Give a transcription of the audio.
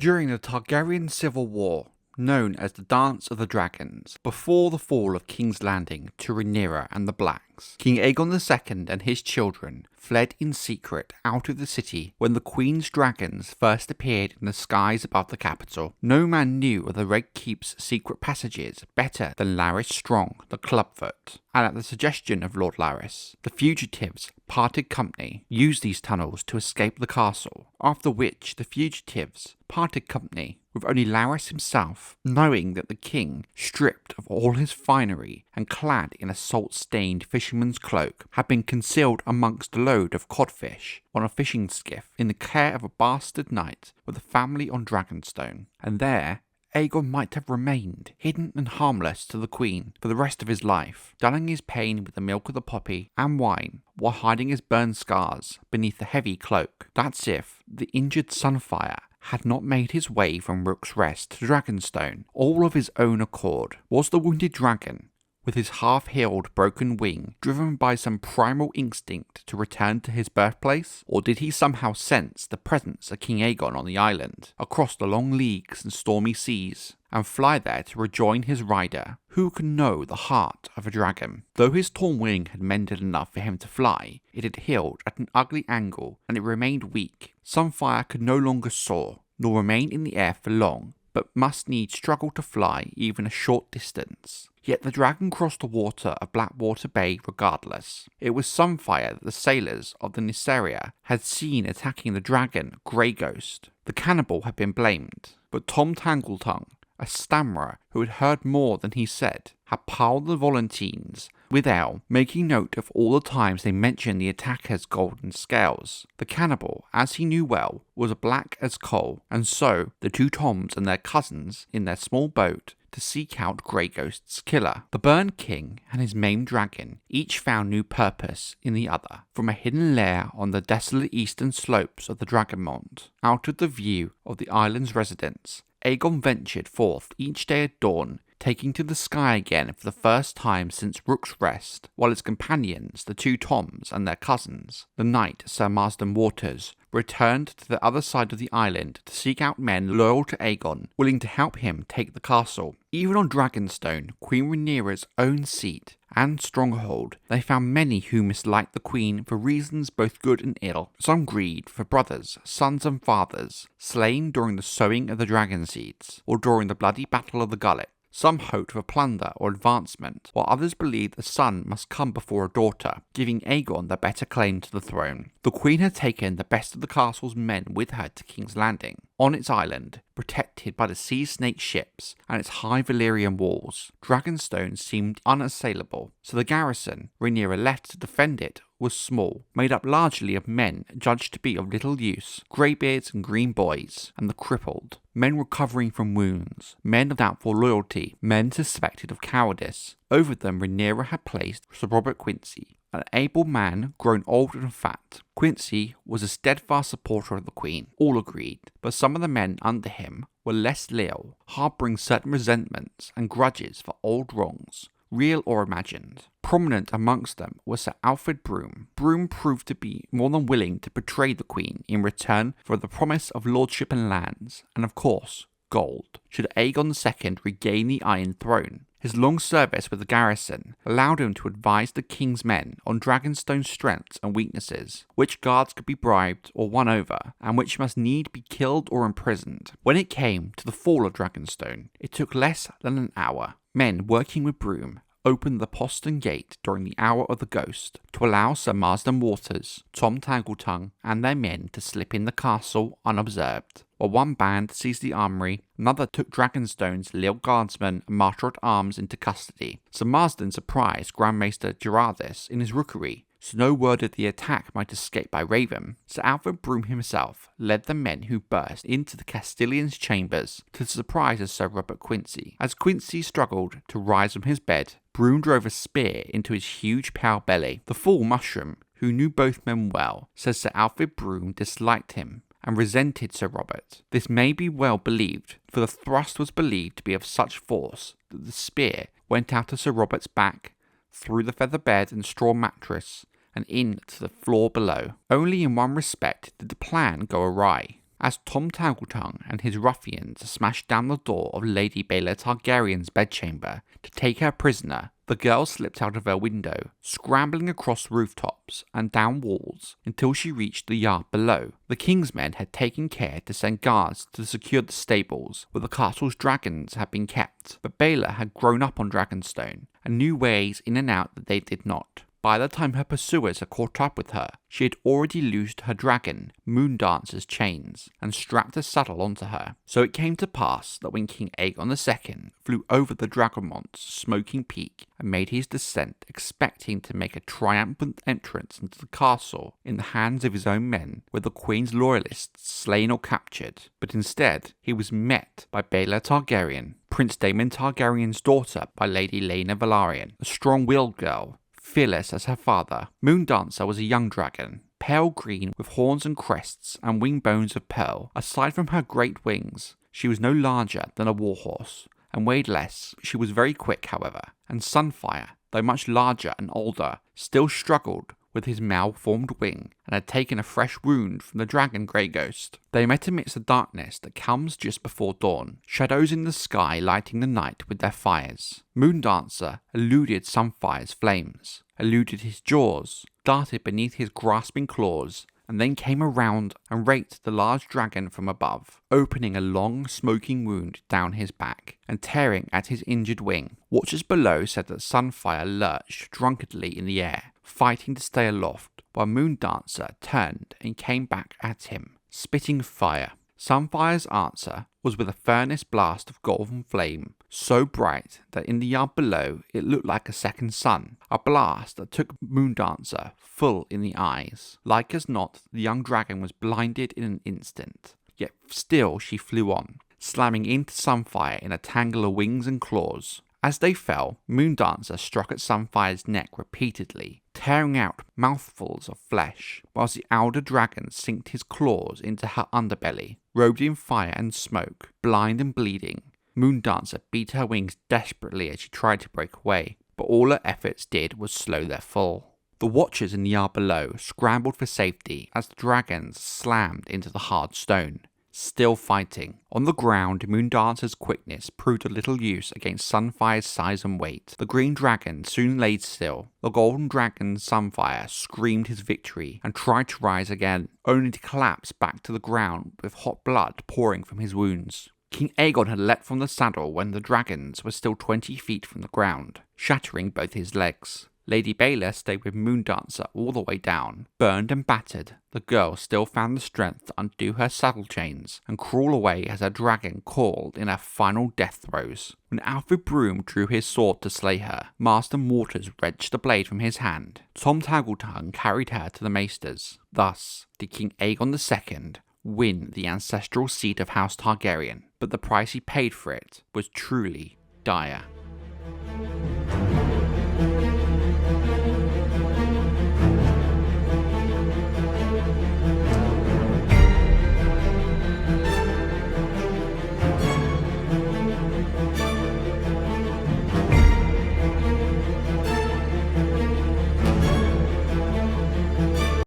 During the Targaryen Civil War, known as the Dance of the Dragons, before the fall of King's Landing to Rhaenyra and the Blacks, King Aegon II and his children fled in secret out of the city when the Queen's dragons first appeared in the skies above the capital. No man knew of the Red Keep's secret passages better than Larys Strong, the Clubfoot, and at the suggestion of Lord Larys, the fugitives parted company used these tunnels to escape the castle, after which the fugitives parted company with only Larys himself, knowing that the king, stripped of all his finery and clad in a salt-stained fisherman's cloak, had been concealed amongst a load of codfish on a fishing skiff in the care of a bastard knight with a family on Dragonstone, and there Aegon might have remained, hidden and harmless to the Queen for the rest of his life, dulling his pain with the milk of the poppy and wine, while hiding his burn scars beneath the heavy cloak. That's if the injured Sunfire had not made his way from Rook's Rest to Dragonstone, all of his own accord. Was the wounded dragon, with his half-healed broken wing, driven by some primal instinct to return to his birthplace? Or did he somehow sense the presence of King Aegon on the island, across the long leagues and stormy seas, and fly there to rejoin his rider? Who can know the heart of a dragon? Though his torn wing had mended enough for him to fly, it had healed at an ugly angle, and it remained weak. Sunfire could no longer soar, nor remain in the air for long, but must needs struggle to fly even a short distance. Yet the dragon crossed the water of Blackwater Bay regardless. It was Sunfire that the sailors of the Nysaria had seen attacking the dragon Grey Ghost. The cannibal had been blamed, but Tom Tangletongue, a stammerer who had heard more than he said, had piled the Volantines with ale, making note of all the times they mentioned the attacker's golden scales. The cannibal, as he knew well, was black as coal, and so the two Toms and their cousins in their small boat to seek out Grey Ghost's killer. The Burn King and his maimed dragon each found new purpose in the other. From a hidden lair on the desolate eastern slopes of the Dragonmont, out of the view of the island's residents, Aegon ventured forth each day at dawn, taking to the sky again for the first time since Rook's Rest, while his companions, the two Toms and their cousins, the knight Sir Marsden Waters, returned to the other side of the island to seek out men loyal to Aegon, willing to help him take the castle. Even on Dragonstone, Queen Rhaenyra's own seat and stronghold, they found many who misliked the Queen for reasons both good and ill. Some grieved for brothers, sons and fathers, slain during the sowing of the dragon seeds, or during the bloody Battle of the Gullet. Some hoped for plunder or advancement, while others believed a son must come before a daughter, giving Aegon the better claim to the throne. The Queen had taken the best of the castle's men with her to King's Landing. On its island, protected by the sea snake ships and its high Valyrian walls, Dragonstone seemed unassailable, so the garrison Rhaenyra left to defend it was small, made up largely of men judged to be of little use, greybeards and green boys, and the crippled, men recovering from wounds, men of doubtful loyalty, men suspected of cowardice. Over them Rhaenyra had placed Sir Robert Quincy, an able man grown old and fat. Quincy was a steadfast supporter of the Queen, all agreed, but some of the men under him were less loyal, harbouring certain resentments and grudges for old wrongs, real or imagined. Prominent amongst them was Sir Alfred Broom. Broom proved to be more than willing to betray the Queen in return for the promise of lordship and lands, and of course, gold, should Aegon II regain the Iron Throne. His long service with the garrison allowed him to advise the king's men on Dragonstone's strengths and weaknesses, which guards could be bribed or won over, and which must need be killed or imprisoned. When it came to the fall of Dragonstone, it took less than an hour. Men working with Broom opened the postern gate during the hour of the ghost to allow Sir Marsden Waters, Tom Tangletongue, and their men to slip in the castle unobserved. While one band seized the armory, another took Dragonstone's Lil Guardsman and Marshal-at-Arms into custody. Sir Marsden surprised Grand Maester Gerardus in his rookery, so no word of the attack might escape by Raven. Sir Alfred Broom himself led the men who burst into the Castellan's chambers to the surprise of Sir Robert Quincy. As Quincy struggled to rise from his bed, Broom drove a spear into his huge pale belly. The fool Mushroom, who knew both men well, says Sir Alfred Broom disliked him and resented Sir Robert. This may be well believed, for the thrust was believed to be of such force that the spear went out of Sir Robert's back, through the feather bed and straw mattress, and into the floor below. Only in one respect did the plan go awry. As Tom Taggletongue and his ruffians smashed down the door of Lady Baela Targaryen's bedchamber to take her prisoner, the girl slipped out of her window, scrambling across rooftops and down walls until she reached the yard below. The king's men had taken care to send guards to secure the stables where the castle's dragons had been kept, but Baela had grown up on Dragonstone and knew ways in and out that they did not. By the time her pursuers had caught up with her, she had already loosed her dragon, Moondancer's chains, and strapped a saddle onto her. So it came to pass that when King Aegon II flew over the Dragonmont's smoking peak and made his descent, expecting to make a triumphant entrance into the castle in the hands of his own men, with the Queen's loyalists slain or captured, but instead he was met by Baela Targaryen, Prince Daemon Targaryen's daughter by Lady Laena Velaryon, a strong-willed girl, fearless as her father. Moondancer was a young dragon, pale green with horns and crests and wing bones of pearl. Aside from her great wings, she was no larger than a warhorse and weighed less. She was very quick, however, and Sunfire, though much larger and older, still struggled with his malformed wing and had taken a fresh wound from the dragon Grey Ghost. They met amidst the darkness that comes just before dawn, shadows in the sky lighting the night with their fires. Moondancer eluded Sunfire's flames, eluded his jaws, darted beneath his grasping claws, and then came around and raked the large dragon from above, opening a long smoking wound down his back and tearing at his injured wing. Watchers below said that Sunfire lurched drunkenly in the air, fighting to stay aloft, while Moondancer turned and came back at him, spitting fire. Sunfire's answer was with a furnace blast of golden flame, so bright that in the yard below it looked like a second sun, a blast that took Moondancer full in the eyes. Like as not, the young dragon was blinded in an instant, yet still she flew on, slamming into Sunfire in a tangle of wings and claws. As they fell, Moondancer struck at Sunfire's neck repeatedly, tearing out mouthfuls of flesh, whilst the elder dragon sinked his claws into her underbelly. Robed in fire and smoke, blind and bleeding, Moondancer beat her wings desperately as she tried to break away, but all her efforts did was slow their fall. The watchers in the yard below scrambled for safety as the dragons slammed into the hard stone. Still fighting. On the ground, Moondancer's quickness proved of little use against Sunfire's size and weight. The green dragon soon laid still. The golden dragon Sunfire screamed his victory and tried to rise again, only to collapse back to the ground with hot blood pouring from his wounds. King Aegon had leapt from the saddle when the dragons were still 20 feet from the ground, shattering both his legs. Lady Baela stayed with Moondancer all the way down. Burned and battered, the girl still found the strength to undo her saddle chains and crawl away as her dragon called in her final death throes. When Alfred Broom drew his sword to slay her, Marston Waters wrenched the blade from his hand. Tom Taggletongue carried her to the maesters. Thus did King Aegon II win the ancestral seat of House Targaryen, but the price he paid for it was truly dire.